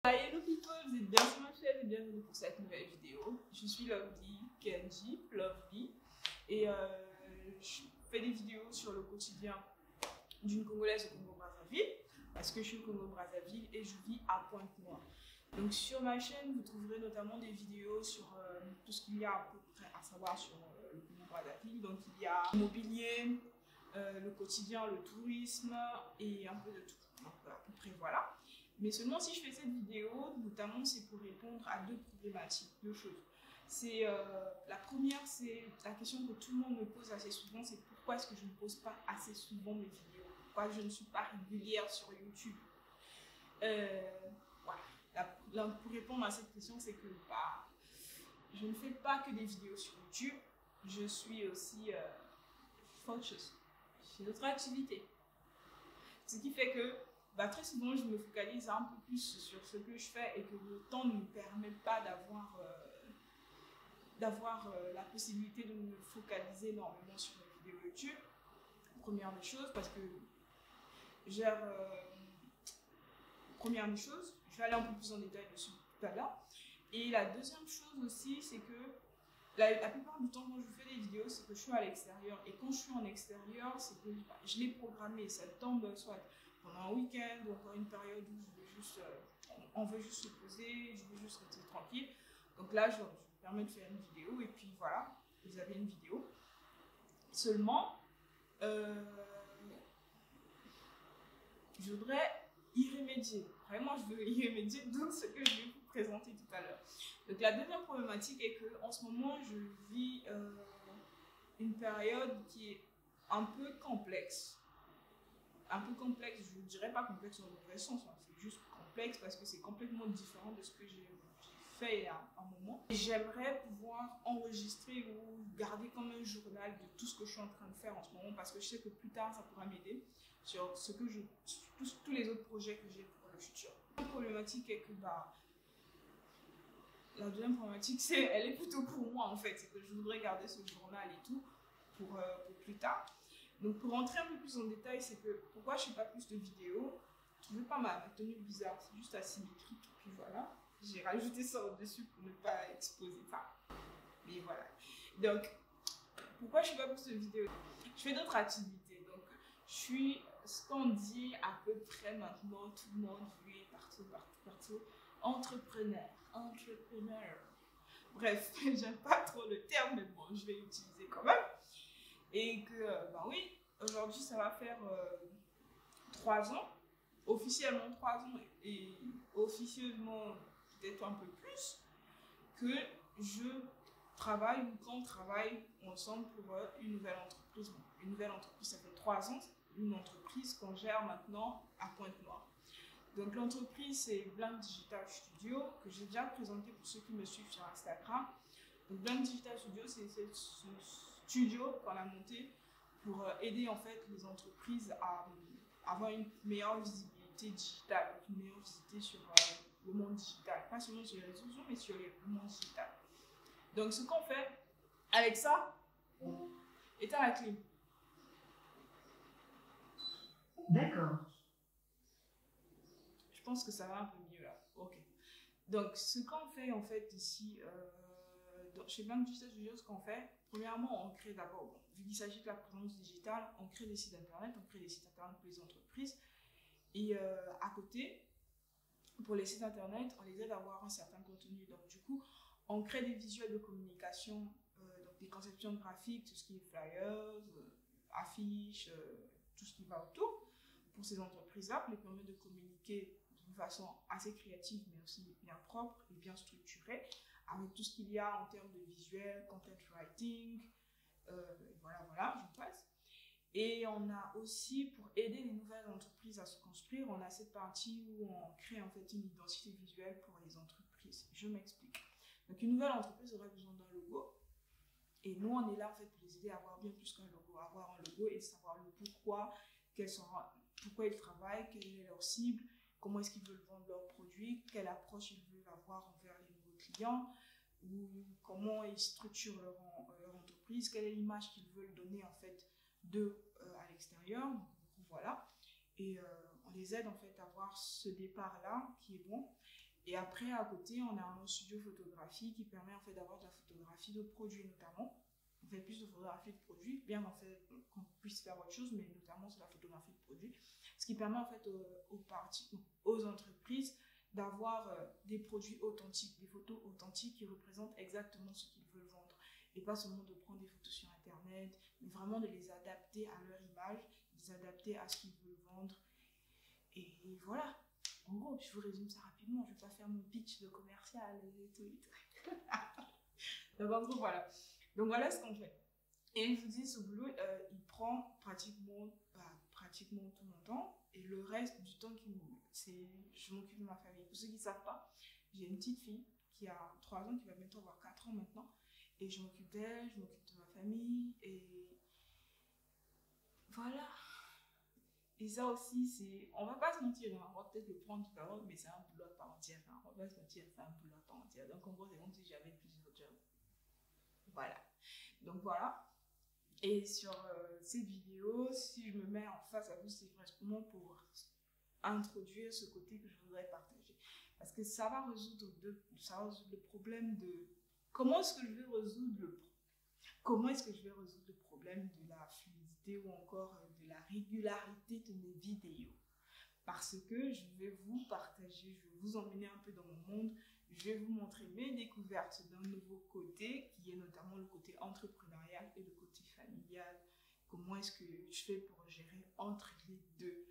Hello people, vous êtes bien sur ma chaîne et bienvenue pour cette nouvelle vidéo. Je suis Lovely Kenji, Lovely, et je fais des vidéos sur le quotidien d'une Congolaise au Congo-Brazzaville, parce que je suis au Congo-Brazzaville et je vis à Pointe-Noire. Donc sur ma chaîne, vous trouverez notamment des vidéos sur tout ce qu'il y a à peu près à savoir sur le Congo-Brazzaville. Donc il y a l'immobilier, le quotidien, le tourisme et un peu de tout. Donc à peu près voilà. Mais seulement si je fais cette vidéo, notamment c'est pour répondre à deux problématiques, deux choses. La première, c'est la question que tout le monde me pose assez souvent, c'est pourquoi est-ce que je ne pose pas assez souvent mes vidéos? Pourquoi je ne suis pas régulière sur YouTube? Voilà. Pour répondre à cette question, c'est que je ne fais pas que des vidéos sur YouTube, je suis aussi focus. J'ai d'autres activités. Ce qui fait que très souvent, je me focalise un peu plus sur ce que je fais et que le temps ne me permet pas d'avoir la possibilité de me focaliser énormément sur mes vidéos YouTube. Première des choses, parce que première des choses, je vais aller un peu plus en détail dessus tout à l'heure. Et la deuxième chose aussi, c'est que la plupart du temps, quand je fais des vidéos, c'est que je suis à l'extérieur. Et quand je suis en extérieur, c'est que je l'ai programmé. Ça tombe soit pendant un week-end ou encore une période où on veut juste se poser, je veux juste rester tranquille. Donc là, je me permets de faire une vidéo et puis voilà, vous avez une vidéo. Seulement, je voudrais y remédier. Vraiment, je veux y remédier, donc ce que je vais vous présenter tout à l'heure. Donc la deuxième problématique est qu'en ce moment, je vis une période qui est un peu complexe. Un peu complexe, je ne dirais pas complexe dans le vrai sens, hein. C'est juste complexe parce que c'est complètement différent de ce que j'ai fait il y a un moment. J'aimerais pouvoir enregistrer ou garder comme un journal de tout ce que je suis en train de faire en ce moment parce que je sais que plus tard ça pourra m'aider sur ce que tous les autres projets que j'ai pour le futur. La problématique est que la deuxième problématique, elle est plutôt pour moi en fait, c'est que je voudrais garder ce journal et tout pour plus tard. Donc pour rentrer un peu plus en détail, c'est que pourquoi je ne fais pas plus de vidéos. Je ne veux pas ma tenue bizarre, c'est juste asymétrique. Puis voilà, j'ai rajouté ça au-dessus pour ne pas exposer ça. Mais voilà. Donc pourquoi je ne fais pas plus de vidéos? Je fais d'autres activités. Donc je suis ce qu'on dit à peu près maintenant, tout le monde, oui, partout. Entrepreneur. Bref, j'aime pas trop le terme, mais bon, je vais l'utiliser quand même. Et que, oui, aujourd'hui, ça va faire 3 ans, officiellement 3 ans et officieusement peut-être un peu plus, que je travaille ou qu'on travaille ensemble pour une nouvelle entreprise. Bon, une nouvelle entreprise, ça fait 3 ans, une entreprise qu'on gère maintenant à Pointe-Noire. Donc l'entreprise, c'est Blank Digital Studio, que j'ai déjà présenté pour ceux qui me suivent sur Instagram. Donc Blank Digital Studio, c'est ce studio qu'on a monté pour aider en fait les entreprises à avoir une meilleure visibilité digitale, une meilleure visibilité sur le monde digital. Pas seulement sur les réseaux sociaux, mais sur le monde digital. Donc ce qu'on fait avec ça, éteins la clim. D'accord. Je pense que ça va un peu mieux là. Ok. Donc ce qu'on fait en fait ici, chez Blank Digital Studio, ce qu'on fait, premièrement, on crée d'abord, vu qu'il s'agit de la présence digitale, on crée des sites internet, on crée des sites internet pour les entreprises. Et à côté, pour les sites internet, on les aide à avoir un certain contenu. Donc du coup, on crée des visuels de communication, donc des conceptions graphiques, tout ce qui est flyers, affiches, tout ce qui va autour, pour ces entreprises-là, pour les permettre de communiquer d'une façon assez créative, mais aussi bien propre et bien structurée, avec tout ce qu'il y a en termes de visuel, content writing, voilà, j'en passe. Et on a aussi, pour aider les nouvelles entreprises à se construire, on a cette partie où on crée en fait une identité visuelle pour les entreprises. Je m'explique. Donc une nouvelle entreprise aura besoin d'un logo. Et nous, on est là en fait pour les aider à avoir bien plus qu'un logo, à avoir un logo et savoir le pourquoi, pourquoi ils travaillent, quelle est leur cible, comment est-ce qu'ils veulent vendre leurs produits, quelle approche ils veulent avoir envers les nouveaux clients, ou comment ils structurent leur entreprise, quelle est l'image qu'ils veulent donner en fait à l'extérieur. Voilà. Et on les aide en fait à avoir ce départ-là qui est bon. Et après, à côté, on a un studio photographie qui permet en fait d'avoir de la photographie de produits notamment. On fait plus de photographie de produits, bien qu'en fait qu'on puisse faire autre chose, mais notamment c'est la photographie de produits. Ce qui permet en fait aux entreprises d'avoir des produits authentiques, des photos authentiques qui représentent exactement ce qu'ils veulent vendre. Et pas seulement de prendre des photos sur internet, mais vraiment de les adapter à leur image, de les adapter à ce qu'ils veulent vendre. Et voilà. En gros, je vous résume ça rapidement, je ne vais pas faire mon pitch de commercial et tout. Donc en gros, voilà. Donc voilà ce qu'on fait. Et je vous dis, ce boulot, il prend pratiquement tout mon temps. Et le reste du temps, je m'occupe de ma famille. Pour ceux qui ne savent pas, j'ai une petite fille qui a 3 ans, qui va bientôt avoir 4 ans maintenant. Et je m'occupe d'elle, je m'occupe de ma famille. Et voilà. Et ça aussi, on va pas se mentir, hein, on va peut-être le prendre tout à l'heure, mais c'est un boulot à part entière. Hein, on va pas se mentir, c'est un boulot à part entière. Donc en gros, c'est comme si j'avais plusieurs jobs. Voilà. Donc voilà. Et sur cette vidéo, si je me mets en face à vous, c'est vraiment pour introduire ce côté que je voudrais partager. Parce que ça va résoudre le problème de comment est-ce que je vais résoudre le problème de la fluidité ou encore de la régularité de mes vidéos. Parce que je vais vous partager, je vais vous emmener un peu dans mon monde, je vais vous montrer mes découvertes d'un nouveau côté, qui est notamment le côté entrepreneurial et le côté familial. Comment est-ce que je fais pour gérer entre les deux?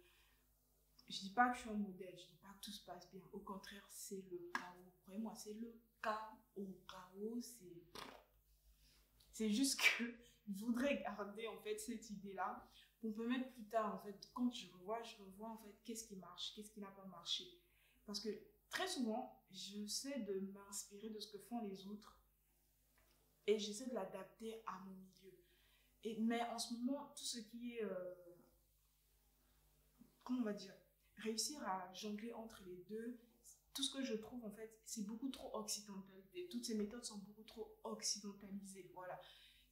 Je dis pas que je suis un modèle, je dis pas que tout se passe bien. Au contraire, c'est le chaos. Croyez-moi, c'est le chaos. Chaos, c'est juste que je voudrais garder en fait cette idée-là pour me permettre plus tard, en fait, quand je revois en fait qu'est-ce qui marche, qu'est-ce qui n'a pas marché. Parce que très souvent, j'essaie de m'inspirer de ce que font les autres et j'essaie de l'adapter à mon milieu. Mais en ce moment, tout ce qui est, comment on va dire, réussir à jongler entre les deux, tout ce que je trouve en fait, c'est beaucoup trop occidentalisé. Toutes ces méthodes sont beaucoup trop occidentalisées. Voilà.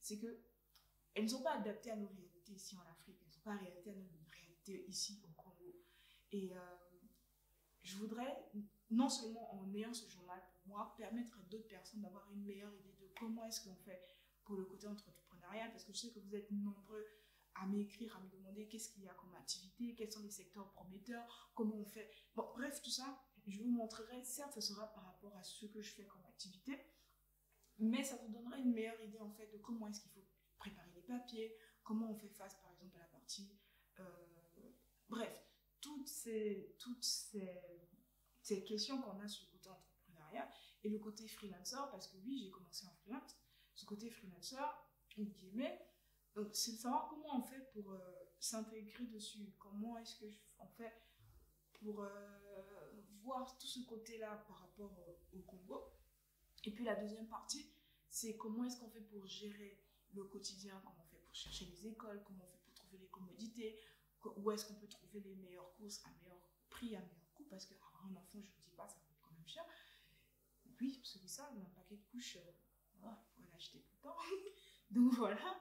C'est que elles ne sont pas adaptées à nos réalités ici en Afrique. Elles ne sont pas adaptées à nos réalités ici au Congo. Et je voudrais, non seulement en ayant ce journal pour moi, permettre à d'autres personnes d'avoir une meilleure idée de comment est-ce qu'on fait pour le côté entrepreneurial, parce que je sais que vous êtes nombreux à m'écrire, à me demander qu'est-ce qu'il y a comme activité, quels sont les secteurs prometteurs, comment on fait. Bon, bref, tout ça, je vous montrerai. Certes, ça sera par rapport à ce que je fais comme activité, mais ça vous donnera une meilleure idée en fait de comment est-ce qu'il faut préparer les papiers, comment on fait face par exemple à la partie... bref, toutes ces questions qu'on a sur le côté entrepreneuriat et le côté freelancer, parce que oui, j'ai commencé en freelance, ce côté freelancer, entre guillemets, donc c'est de savoir comment on fait pour s'intégrer dessus, comment est-ce qu'on fait pour voir tout ce côté-là par rapport au Congo. Et puis la deuxième partie, c'est comment est-ce qu'on fait pour gérer le quotidien, comment on fait pour chercher les écoles, comment on fait pour trouver les commodités, où est-ce qu'on peut trouver les meilleures courses à meilleur prix, à meilleur coût, parce qu'avoir un enfant, je ne vous dis pas, ça coûte quand même cher. Oui, parce que ça, un paquet de couches, voilà, il faut l'acheter tout le temps. Donc voilà.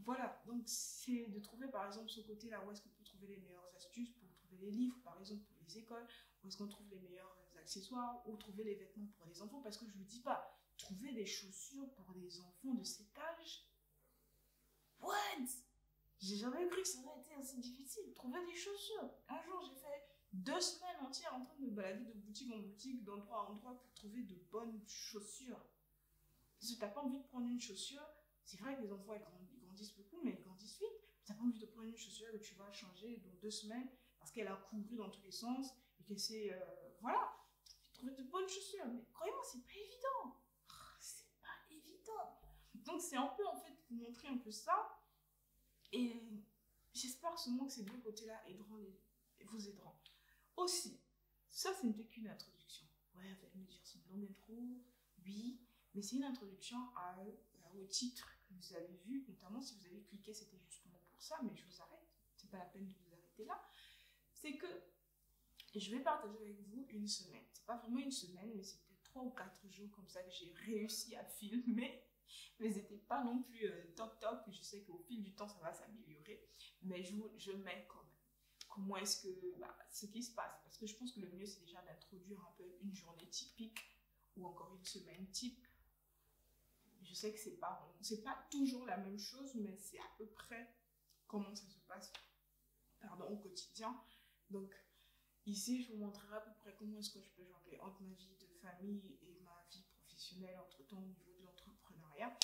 Voilà, donc c'est de trouver par exemple ce côté-là, où est-ce qu'on peut trouver les meilleures astuces pour trouver les livres, par exemple pour les écoles, où est-ce qu'on trouve les meilleurs accessoires, ou trouver les vêtements pour les enfants, parce que je ne vous dis pas, trouver des chaussures pour des enfants de cet âge, what? J'ai jamais cru que ça aurait été assez difficile, trouver des chaussures. Un jour, j'ai fait 2 semaines entières en train de me balader de boutique en boutique, d'endroit en endroit pour trouver de bonnes chaussures. Si tu n'as pas envie de prendre une chaussure, c'est vrai que les enfants ils grandissent beaucoup, mais ils grandissent vite. Tu n'as pas envie de prendre une chaussure que tu vas changer dans 2 semaines parce qu'elle a couru dans tous les sens et que c'est. Voilà, trouver de bonnes chaussures. Mais croyez-moi, c'est pas évident. C'est pas évident. Donc, c'est un peu en fait vous montrer un peu ça. Et j'espère seulement que ces deux côtés-là vous aideront. Aussi, ça, ce n'était qu'une introduction. Ouais, vous allez me dire, c'est une longue intro. Oui, mais c'est une introduction au titre que vous avez vu, notamment si vous avez cliqué, c'était justement pour ça, mais je vous arrête, c'est pas la peine de vous arrêter là. C'est que je vais partager avec vous une semaine. C'est pas vraiment une semaine, mais c'était 3 ou 4 jours comme ça que j'ai réussi à filmer. Mais c'était pas non plus top. Je sais qu'au fil du temps, ça va s'améliorer, mais je mets quand même. comment est-ce que, ce qui se passe. Parce que je pense que le mieux, c'est déjà d'introduire un peu une journée typique ou encore une semaine type. Je sais que c'est pas toujours la même chose, mais c'est à peu près comment ça se passe au quotidien. Donc, ici, je vous montrerai à peu près comment est-ce que je peux jongler entre ma vie de famille et ma vie professionnelle, entre-temps, au niveau de l'entrepreneuriat.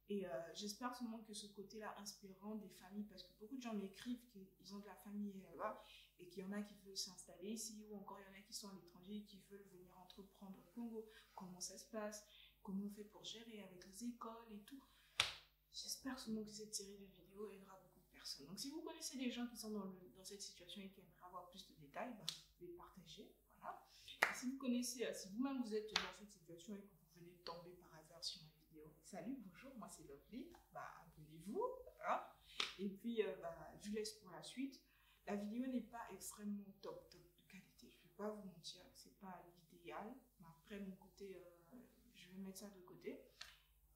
Et j'espère seulement que ce côté-là inspirant des familles, parce que beaucoup de gens m'écrivent qu'ils ont de la famille là-bas et qu'il y en a qui veulent s'installer ici, ou encore il y en a qui sont à l'étranger et qui veulent venir entreprendre au Congo. Comment ça se passe, comment on fait pour gérer avec les écoles et tout. J'espère seulement que cette série de vidéos aidera beaucoup de personnes. Donc si vous connaissez des gens qui sont dans cette situation et qui aimeraient avoir plus de détails, vous pouvez partager. Voilà. Et si vous connaissez, si vous-même vous êtes dans cette situation et que vous venez de tomber par hasard sur ma vidéo, salut, bonjour, moi c'est Lovely, abonnez-vous. Voilà. Et puis je vous laisse pour la suite. La vidéo n'est pas extrêmement top de qualité, je ne vais pas vous mentir, c'est pas l'idéal. Après mon côté, je vais mettre ça de côté.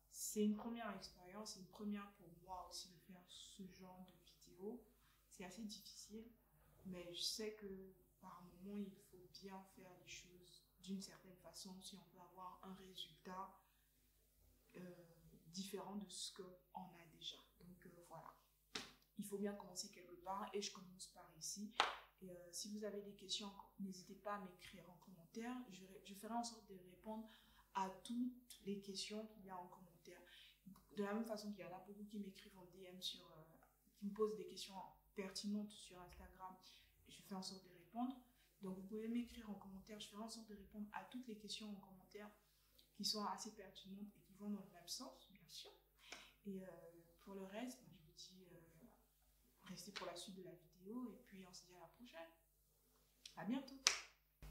C'est une première expérience, c'est une première pour moi aussi de faire ce genre de vidéo. C'est assez difficile, mais je sais que par moment, il faut bien faire les choses d'une certaine façon si on veut avoir un résultat différent de ce qu'on a déjà. Donc voilà, il faut bien commencer quelque part et je commence par ici. Et si vous avez des questions, n'hésitez pas à m'écrire en commentaire. Je ferai en sorte de répondre à toutes les questions qu'il y a en commentaire. De la même façon qu'il y en a beaucoup qui m'écrivent en DM qui me posent des questions pertinentes sur Instagram, je fais en sorte de répondre. Donc vous pouvez m'écrire en commentaire, je ferai en sorte de répondre à toutes les questions en commentaire qui sont assez pertinentes et qui vont dans le même sens, bien sûr. Et pour le reste, je vous dis restez pour la suite de la vidéo et puis on se dit à la prochaine. À bientôt.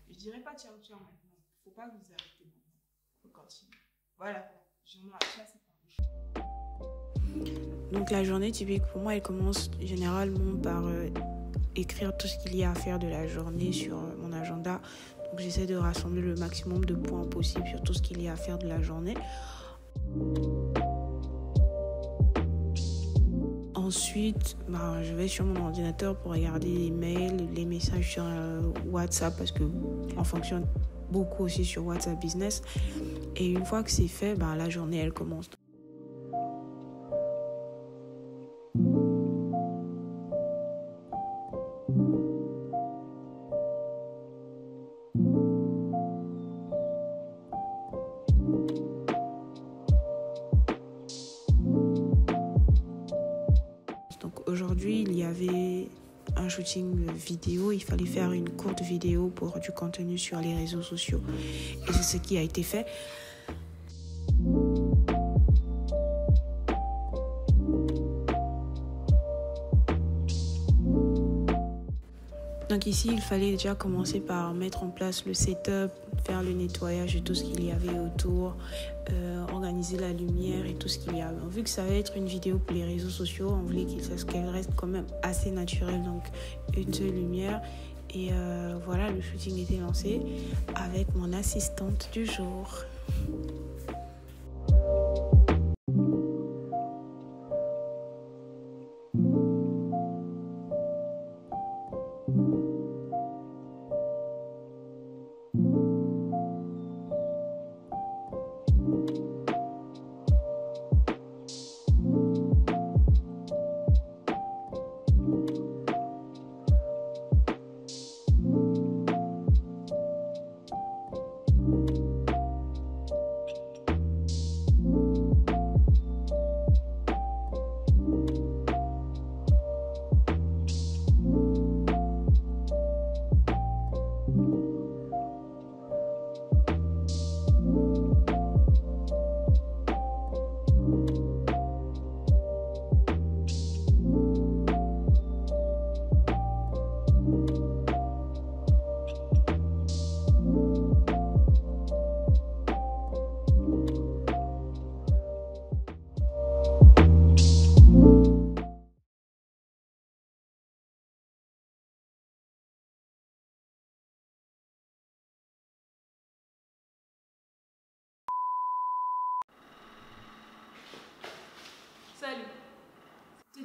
Je dirais pas ciao ciao maintenant, faut pas que vous arrêtez maintenant, faut continuer. Voilà, j'en ai assez parlé. Donc la journée typique pour moi, elle commence généralement par écrire tout ce qu'il y a à faire de la journée sur mon agenda. Donc j'essaie de rassembler le maximum de points possible sur tout ce qu'il y a à faire de la journée. Ensuite, je vais sur mon ordinateur pour regarder les mails, les messages sur WhatsApp parce qu'on fonctionne beaucoup aussi sur WhatsApp Business. Et une fois que c'est fait, la journée, elle commence. Donc aujourd'hui, il y avait un shooting vidéo. Il fallait faire une courte vidéo pour du contenu sur les réseaux sociaux. Et c'est ce qui a été fait. Donc ici, il fallait déjà commencer par mettre en place le setup, faire le nettoyage de tout ce qu'il y avait autour, organiser la lumière et tout ce qu'il y avait. Vu que ça va être une vidéo pour les réseaux sociaux, on voulait qu'elle reste quand même assez naturelle, donc une seule lumière. Et voilà, le shooting était lancé avec mon assistante du jour.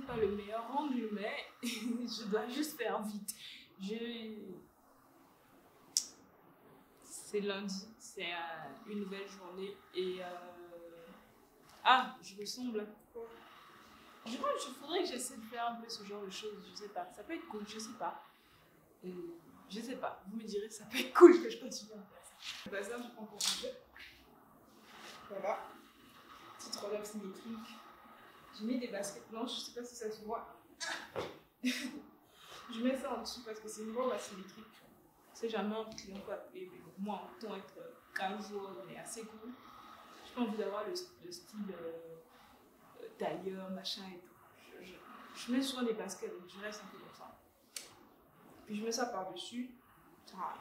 pas le meilleur rendu, mais je dois juste faire vite. C'est lundi, c'est une nouvelle journée et je ressemble à quoi? Je crois qu'il faudrait que j'essaie de faire un peu ce genre de choses, je sais pas, ça peut être cool, je sais pas. Je sais pas, vous me direz que ça peut être cool que je continue à faire ça. Bah ça, je prends encore un peu. Voilà, petite robe symétrique. J'ai mis des baskets blanches, je sais pas si ça se voit. Je mets ça en dessous parce que c'est une robe asymétrique. C'est jamais un client peut appeler, mais moi, autant être casual, mais assez cool. J'ai pas envie d'avoir le style tailleur, machin et tout. Je mets souvent des baskets, donc je reste un peu comme ça. Puis je mets ça par-dessus.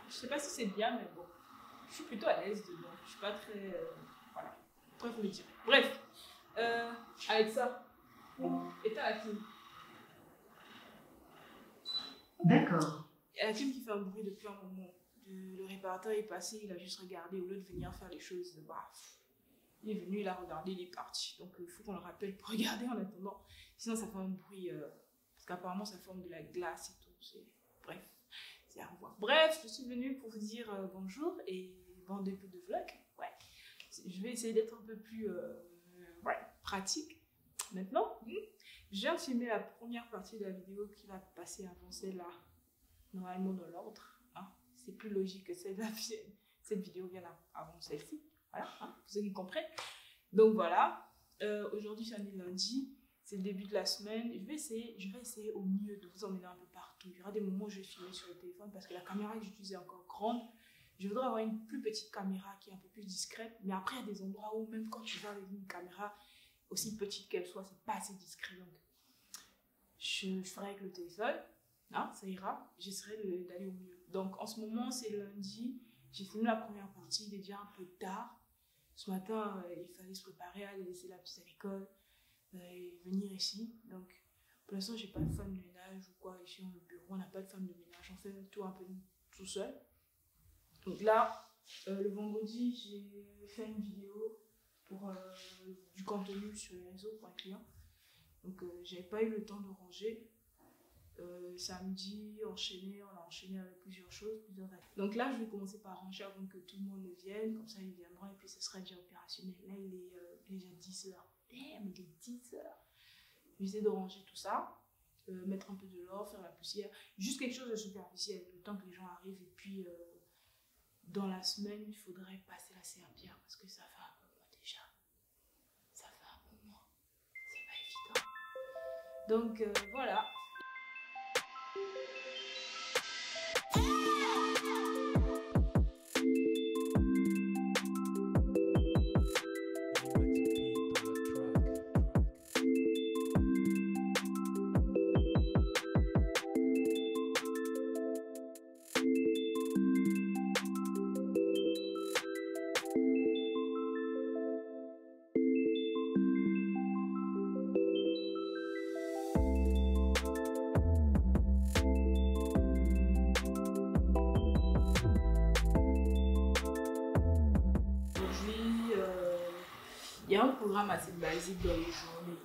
Je sais pas si c'est bien, mais bon, je suis plutôt à l'aise dedans. Je suis pas très. Voilà. Après, vous me direz. Bref, avec ça, éteins la clim. D'accord. Il y a la clim qui fait un bruit depuis un moment. Le réparateur est passé, il a juste regardé au lieu de venir faire les choses. Bah, il est venu, il a regardé, il est parti. Donc il faut qu'on le rappelle pour regarder en attendant. Sinon, ça fait un bruit. Parce qu'apparemment, ça forme de la glace et tout. Bref, c'est à revoir. Bref, je suis venue pour vous dire bonjour et bon début de vlog. Ouais. Je vais essayer d'être un peu plus pratique. Maintenant, je viens de filmer la première partie de la vidéo qui va passer avant celle-là. Normalement dans l'ordre. Hein. C'est plus logique que cette vidéo vienne avant celle-ci. Voilà, hein, pour ceux qui comprennent. Donc voilà, aujourd'hui c'est lundi, c'est le début de la semaine. Je vais essayer au mieux de vous emmener un peu partout. Il y aura des moments où je vais filmer sur le téléphone parce que la caméra que j'utilise est encore grande. Je voudrais avoir une plus petite caméra qui est un peu plus discrète. Mais après, il y a des endroits où même quand tu vas avec une caméra, aussi petite qu'elle soit, c'est pas assez discret. Donc, je ferai avec le téléphone. Hein, ça ira. J'essaierai d'aller au mieux. Donc, en ce moment, c'est lundi. J'ai filmé la première partie. Il est déjà un peu tard. Ce matin, il fallait se préparer à aller laisser la petite à l'école et venir ici. Donc, pour l'instant, j'ai pas de femme de ménage ou quoi. Ici, dans le bureau, on n'a pas de femme de ménage. On fait tout un peu tout seul. Donc là, le vendredi, j'ai fait une vidéo pour du contenu sur les réseaux pour un client. Donc, j'avais pas eu le temps de ranger. Samedi, on a enchaîné avec plusieurs choses, Donc là, je vais commencer par ranger avant que tout le monde ne vienne. Comme ça, ils viendront et puis ce sera déjà opérationnel. Là, il est déjà 10h. Damn, il est 10h. Je vais essayer de ranger tout ça, mettre un peu de l'or, faire la poussière. Juste quelque chose de superficiel, le temps que les gens arrivent. Et puis, dans la semaine, il faudrait passer la serpillère parce que ça fait un moment déjà. Ça fait un moment. C'est pas évident. Donc, voilà. Il y a un programme assez basique dans les journées.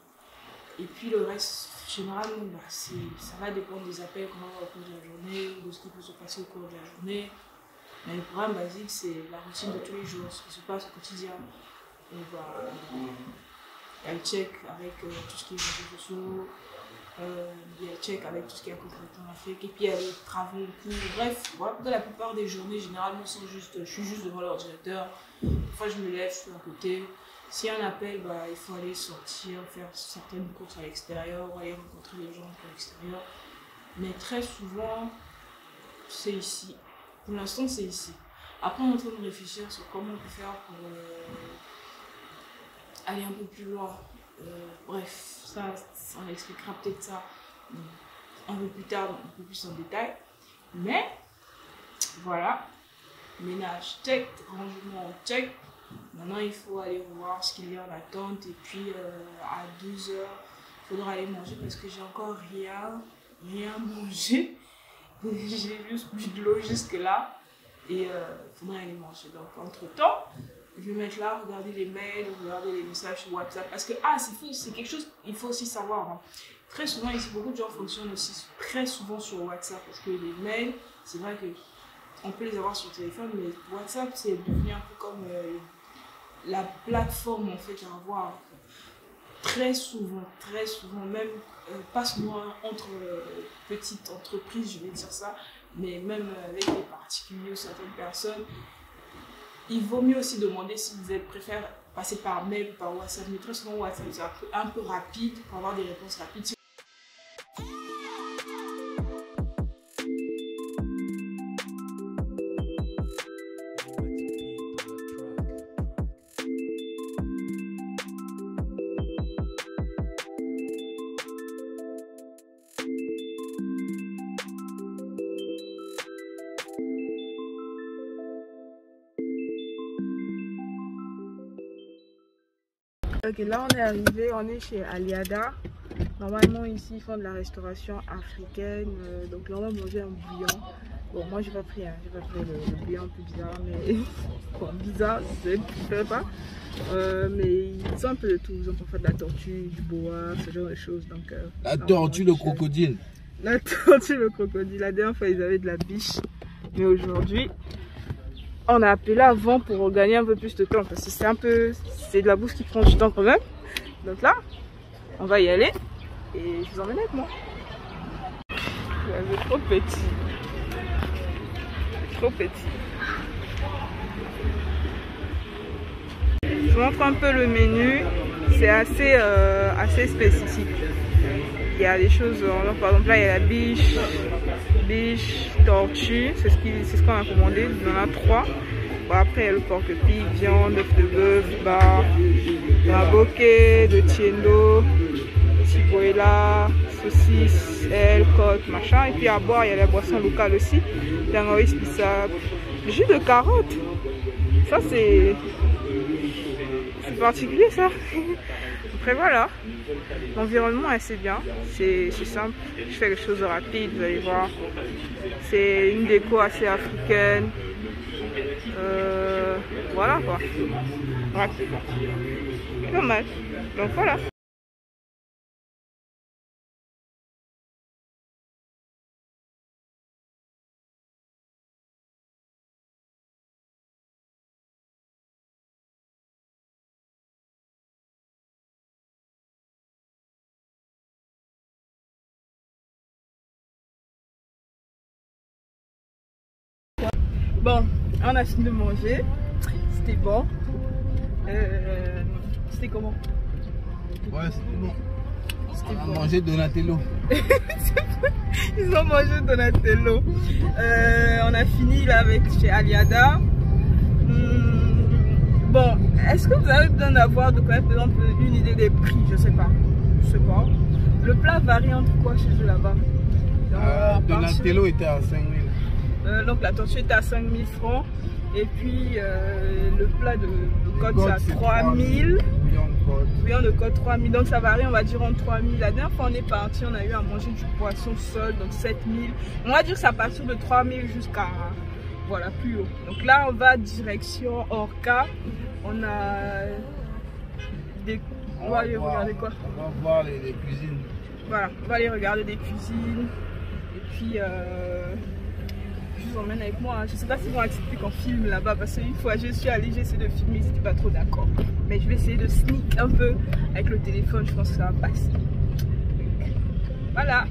Et puis le reste, généralement, ça va dépendre des appels qu'on va avoir au cours de la journée, ou de ce qui peut se passer au cours de la journée. Mais le programme basique, c'est la routine de tous les jours, ce qui se passe au quotidien. Il y a le check avec tout ce qui est réseaux sociaux, il y a le check avec tout ce qui est accompagnement graphique, et puis il y a les travaux, bref, voilà. La plupart des journées, généralement, je suis juste devant l'ordinateur. Des fois, je me lève, je suis à côté. S'il y a un appel, il faut aller sortir, faire certaines courses à l'extérieur, ou aller rencontrer les gens à l'extérieur. Mais très souvent, c'est ici. Pour l'instant, c'est ici. Après, on est en train de réfléchir sur comment on peut faire pour aller un peu plus loin. Bref, ça, on expliquera peut-être ça un peu plus tard, un peu plus en détail. Mais, voilà. Ménage, check. Rangement, check. Maintenant, il faut aller voir ce qu'il y a en attente. Et puis, à 12h, il faudra aller manger parce que j'ai encore rien mangé. J'ai juste bu de l'eau jusque-là. Et il faudra aller manger. Donc, entre-temps, je vais mettre là, regarder les mails, regarder les messages sur WhatsApp. Parce que, c'est quelque chose qu'il faut aussi savoir. Hein. Très souvent, ici, beaucoup de gens fonctionnent aussi très souvent sur WhatsApp. Parce que les mails, c'est vrai qu'on peut les avoir sur téléphone, mais WhatsApp, c'est devenu un peu comme la plateforme en fait à avoir. Très souvent, même pas seulement entre petites entreprises, je vais dire ça, mais même avec des particuliers ou certaines personnes, il vaut mieux aussi demander si vous préfèrent passer par mail ou par WhatsApp. Mais très souvent, WhatsApp, c'est un peu rapide pour avoir des réponses rapides. Ok, là on est arrivé, on est chez Aliada. Normalement ici ils font de la restauration africaine, donc là on va manger un bouillon. Bon, moi j'ai pas pris le bouillon un peu bizarre, mais bon, bizarre, je ne préfère pas. Mais ils ont un peu de tout, ils ont parfois de la tortue, du boa, ce genre de choses. Donc, la tortue, le crocodile. La tortue, le crocodile. La dernière fois ils avaient de la biche, mais aujourd'hui on a appelé avant pour gagner un peu plus de temps parce que c'est de la bouffe qui prend du temps quand même. Donc là, on va y aller et je vous emmène avec moi. C'est trop petit. Trop petit. Je vous montre un peu le menu. C'est assez spécifique. Il y a des choses, par exemple là il y a la biche, tortue, c'est ce qu'on a commandé, il y en a 3. Bon, après il y a le porc-épic, viande, œuf de bœuf, bar, bokeh, de tiendo, cibola, saucisse, aile, côte, machin. Et puis à boire il y a la boisson locale aussi, tangoïs, bissap, jus de carotte. Ça c'est particulier ça. Après voilà, l'environnement est assez bien, c'est simple, je fais quelque chose de rapide, vous allez voir. C'est une déco assez africaine, voilà quoi. Ouais. Pas mal, donc voilà. Bon, on a fini de manger, c'était bon. C'était comment? Ouais, c'était bon. On a bon. mangé Donatello. Ils ont mangé Donatello. On a fini là avec chez Aliada. Bon, est-ce que vous avez besoin d'avoir de quoi, par exemple, une idée des prix? Je sais pas. Le plat varie entre quoi chez eux là-bas? Donatello était à 5 000. Donc la tortue était à 5 000 francs. Et puis le plat de côte c'est à 3 000. Bouillon de côte 3 000. Donc ça varie, on va dire en 3 000. La dernière fois on est parti, on a eu à manger du poisson seul, donc 7 000. On va dire que ça part de 3 000 jusqu'à voilà, plus haut. Donc là on va direction Orca. On a des... On va aller regarder quoi? On va voir les cuisines. Voilà, on va aller regarder des cuisines. Et puis je vous emmène avec moi. Je ne sais pas s'ils vont accepter qu'on filme là-bas parce qu'une fois je suis allée, j'ai essayé de filmer, ils n'étaient pas trop d'accord. Mais je vais essayer de sneak un peu avec le téléphone, je pense que ça va passer. Voilà.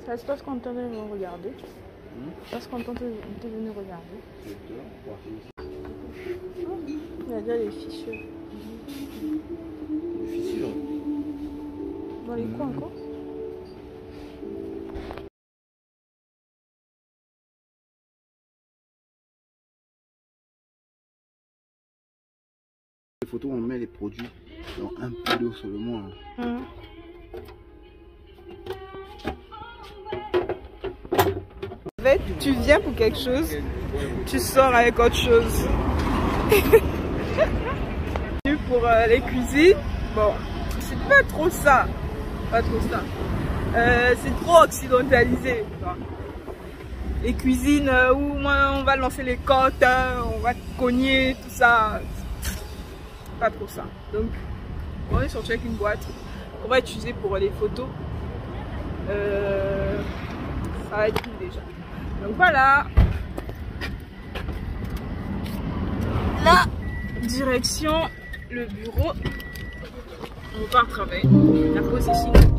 Ça se passe quand on est venu regarder. Ça se passe quand on est venu regarder. Il y a déjà des fissures. Des fissures? Dans les coins encore? Les photos, on met les produits dans un peu d'eau seulement. En fait, tu viens pour quelque chose, tu sors avec autre chose. Pour les cuisines, bon, c'est pas trop ça. c'est trop occidentalisé. Les cuisines où on va lancer les côtes, on va cogner, tout ça. Pas trop ça. Donc, on est sorti avec une boîte qu'on va utiliser pour les photos. Ça va être cool déjà. Donc voilà. La direction, le bureau. On part travailler. La pause ici.